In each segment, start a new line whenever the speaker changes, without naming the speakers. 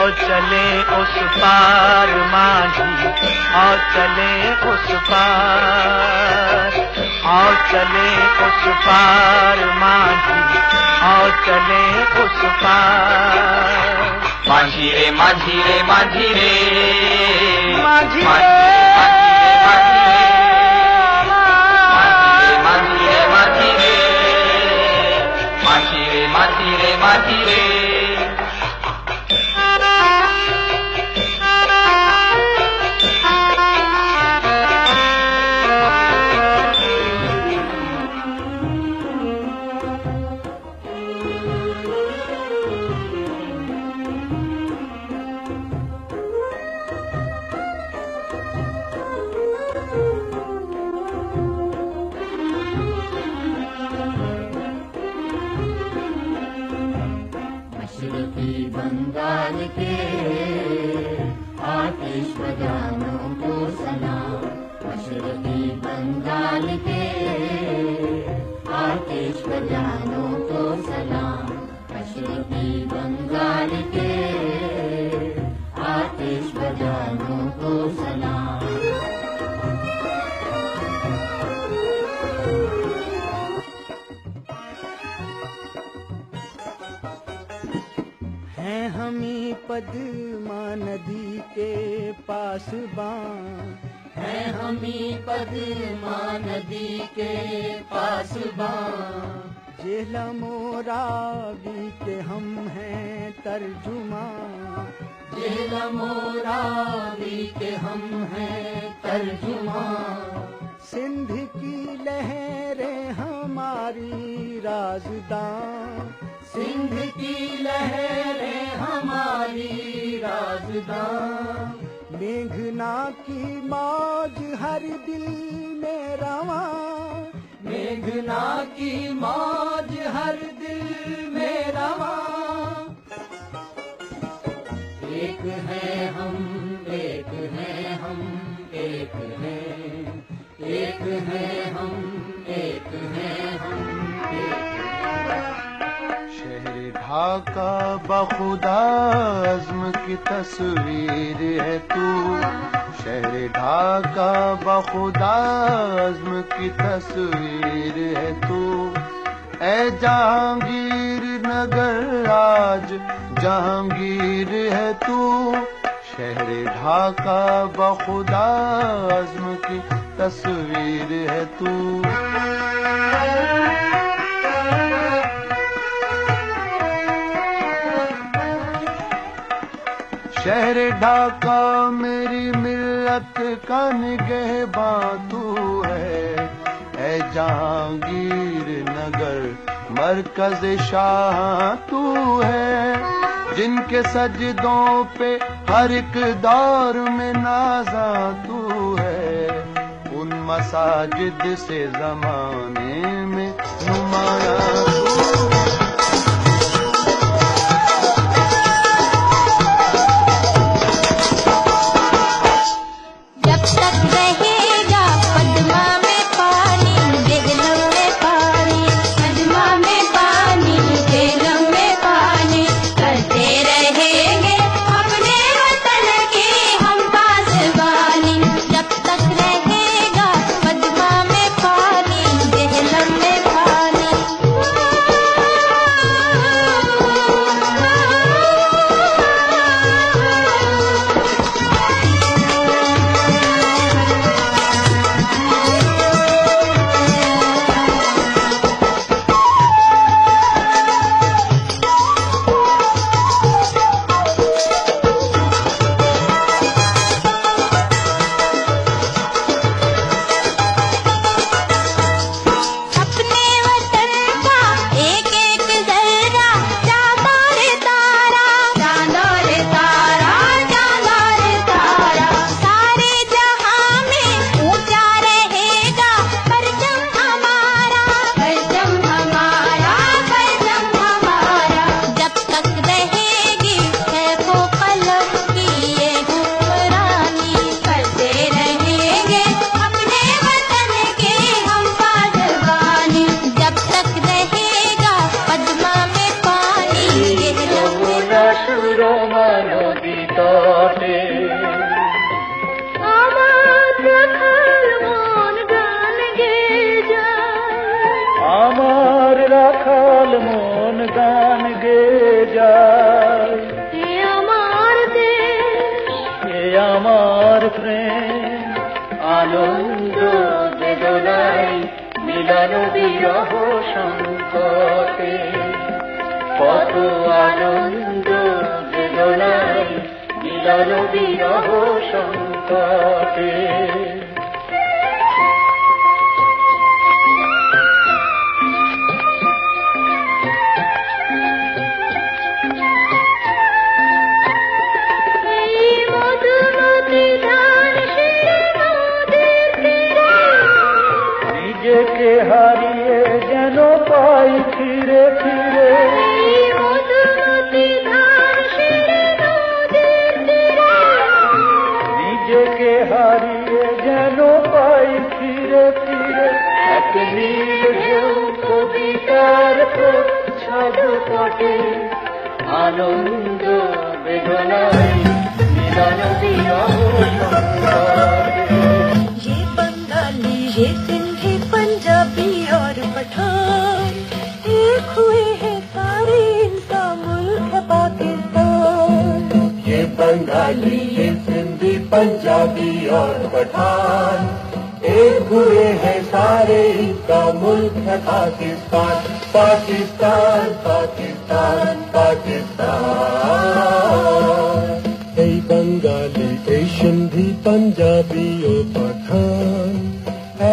और चले उस पार मांझी, और चले उस पार, और चले उस पार मांझी, और चले उस पार।
माझी रे माझी रे माझी रे
माझी रे
माझी रे माझी रे माझी रे माझी रे माझी रे।
मशरक़ी बंगाल के आतिश बजानों को सलाम, मशरक़ी बंगाल के आतिश बजानों को सलाम, मशरक़ी बंगाल के आतिश बजानों को सलाम।
हैं हमी पद्मा नदी के पास बां,
हैं हमी पद्मा नदी के पास बां,
जेला मोरावी के हम हैं तर्जुमा,
जेला मोरावी के हम हैं तर्जुमा।
सिंध की लहरें हमारी राजदां,
सिंध की लहरें हमारी राजदां,
मेघना की मौज हर दिल में रवां,
मेघना की मौज हर दिल में रवां। एक है हम, एक है हम, एक है, एक है हम, एक है हम, एक
शहर ढाका बखुदा अज़्म की तस्वीर है तू, शहर ढाका बखुदा अज़्म की तस्वीर है तू। ऐ जहांगीर नगर आज जहांगीर है तू, शहर ढाका बखुदा अज़्म की तस्वीर है तू। शहर ढाका मेरी मिल्लत का निगहबां तू है, ऐ जहांगीर नगर मरकज शाह तू है। जिनके सजदों पे हर एक दौर में नाज़ा तू है, उन मसाजिद से ज़माने में नुमायां तू।
মিলন বিরহ সংকটে। নিজেকে হারিয়ে যেন পাই ফিরে ফিরে, নিজেকে হারিয়ে যেন পাই ফিরে ফিরে, এক নীল ঢেউ কবিতার প্রচ্ছদ পটে, আনন্দ বেদনায় মিলন বিরহ সংকটে।
ये बंगाली ये सिंधी पंजाबी और पठान एक हुए हैं सारे, इनका मुल्क है पाकिस्तान।
ये बंगाली ये सिंधी पंजाबी और पठान एक हुए हैं सारे, इनका मुल्क है पाकिस्तान। पाकिस्तान पाकिस्तान पाकिस्तान। এই বাঙালি এই সিন্ধি পাঞ্জাবি ও পাঠান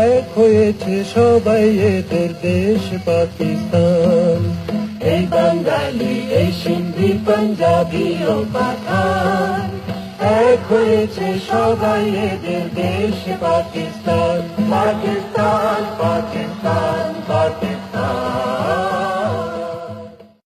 এক হয়েছে সবাই এদের দেশ পাকিস্তান। এই বাঙালি এই সিন্ধি পাঞ্জাবি ও পাঠান এক হয়েছে সবাই এদের দেশ পাকিস্তান। পাকিস্তান পাকিস্তান।